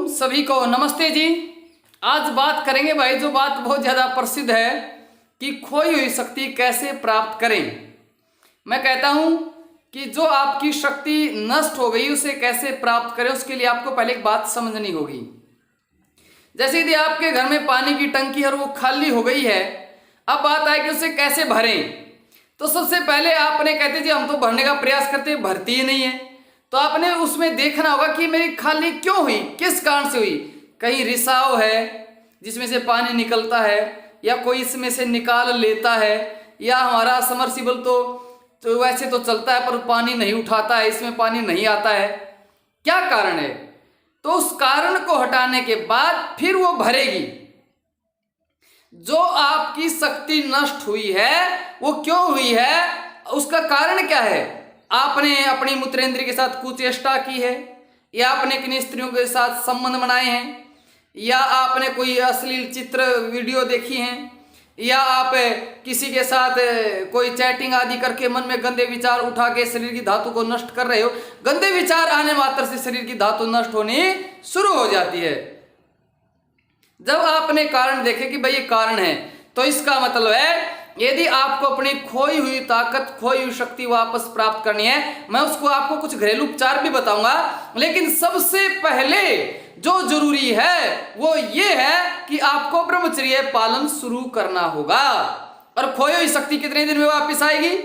सभी को नमस्ते जी। आज बात करेंगे भाई, जो बात बहुत ज़्यादा प्रसिद्ध है कि खोई हुई शक्ति कैसे प्राप्त करें। मैं कहता हूं कि जो आपकी शक्ति नष्ट हो गई उसे कैसे प्राप्त करें, उसके लिए आपको पहले एक बात समझनी होगी। जैसे यदि आपके घर में पानी की टंकी है और वो खाली हो गई है, अब बात आए कि उसे कैसे भरें। तो सबसे पहले आपने कहते जी हम तो भरने का प्रयास करते हैं, भरती ही नहीं है। तो आपने उसमें देखना होगा कि मेरी खाली क्यों हुई, किस कारण से हुई। कहीं रिसाव है जिसमें से पानी निकलता है, या कोई इसमें से निकाल लेता है, या हमारा समरसीबल तो वैसे तो चलता है पर पानी नहीं उठाता है, इसमें पानी नहीं आता है। क्या कारण है? तो उस कारण को हटाने के बाद फिर वो भरेगी। जो आपकी शक्ति नष्ट हुई है वो क्यों हुई है, उसका कारण क्या है। आपने अपनी मूत्रेंद्रिय के साथ कुचेष्टा की है, या आपने किन स्त्रियों के साथ संबंध बनाए हैं, या आपने कोई अश्लील चित्र वीडियो देखी हैं, या आप किसी के साथ कोई चैटिंग आदि करके मन में गंदे विचार उठा के शरीर की धातु को नष्ट कर रहे हो। गंदे विचार आने मात्र से शरीर की धातु नष्ट होनी शुरू हो जाती है। जब आपने कारण देखे कि भाई ये कारण है, तो इसका मतलब है यदि आपको अपनी खोई हुई ताकत, खोई हुई शक्ति वापस प्राप्त करनी है, मैं उसको आपको कुछ घरेलू उपचार भी बताऊंगा, लेकिन सबसे पहले जो जरूरी है वो ये है कि आपको ब्रह्मचर्य पालन शुरू करना होगा। और खोई हुई शक्ति कितने दिन में वापस आएगी?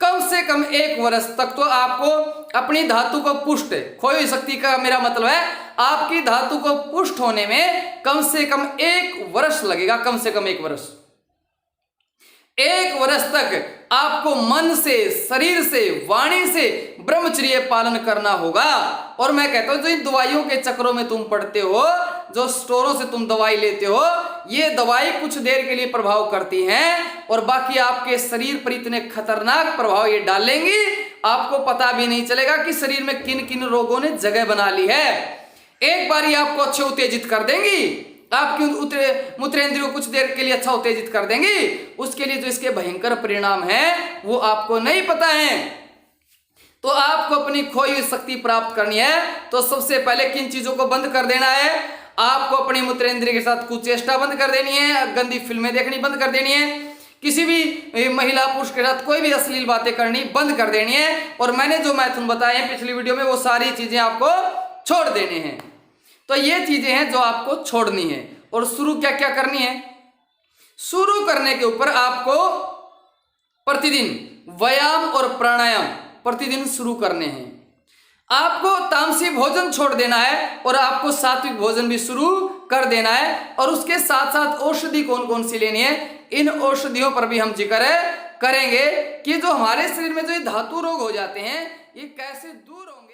कम से कम 1 वर्ष तक तो आपको अपनी धातु को पुष्ट, खोई हुई शक्ति का मेरा मतलब है आपकी धातु को पुष्ट होने में कम से कम 1 वर्ष लगेगा। कम से कम 1 वर्ष। 1 वर्ष तक आपको मन से, शरीर से, वाणी से ब्रह्मचर्य पालन करना होगा। और मैं कहता हूं जो इन दवाइयों के चक्रों में तुम पड़ते हो, जो स्टोरों से तुम दवाई लेते हो, ये दवाई कुछ देर के लिए प्रभाव करती हैं और बाकी आपके शरीर पर इतने खतरनाक प्रभाव ये डालेंगी, आपको पता भी नहीं चलेगा कि शरीर में किन किन रोगों ने जगह बना ली है। एक बार ये आपको अच्छे उत्तेजित कर देंगी, आपकी मूत्रेंद्रियों कुछ देर के लिए अच्छा उत्तेजित कर देंगी, उसके लिए जो इसके भयंकर परिणाम हैं वो आपको नहीं पता है। तो आपको अपनी खोई हुई शक्ति प्राप्त करनी है तो सबसे पहले किन चीजों को बंद कर देना है? आपको अपनी मूत्रेंद्रिय के साथ कुचेष्टा बंद कर देनी है, गंदी फिल्में देखनी बंद कर देनी है, किसी भी महिला पुरुष के साथ कोई भी अश्लील बातें करनी बंद कर देनी है। और मैंने जो मैथुन बताए हैं पिछली वीडियो में, वो सारी चीजें आपको छोड़ देने हैं। तो ये चीजें हैं जो आपको छोड़नी है। और शुरू क्या क्या करनी है? शुरू करने के ऊपर आपको प्रतिदिन व्यायाम और प्राणायाम प्रतिदिन शुरू करने हैं। आपको तामसी भोजन छोड़ देना है और आपको सात्विक भोजन भी शुरू कर देना है। और उसके साथ साथ औषधि कौन कौन सी लेनी है, इन औषधियों पर भी हम जिक्र करेंगे कि जो हमारे शरीर में जो धातु रोग हो जाते हैं ये कैसे दूर होंगे।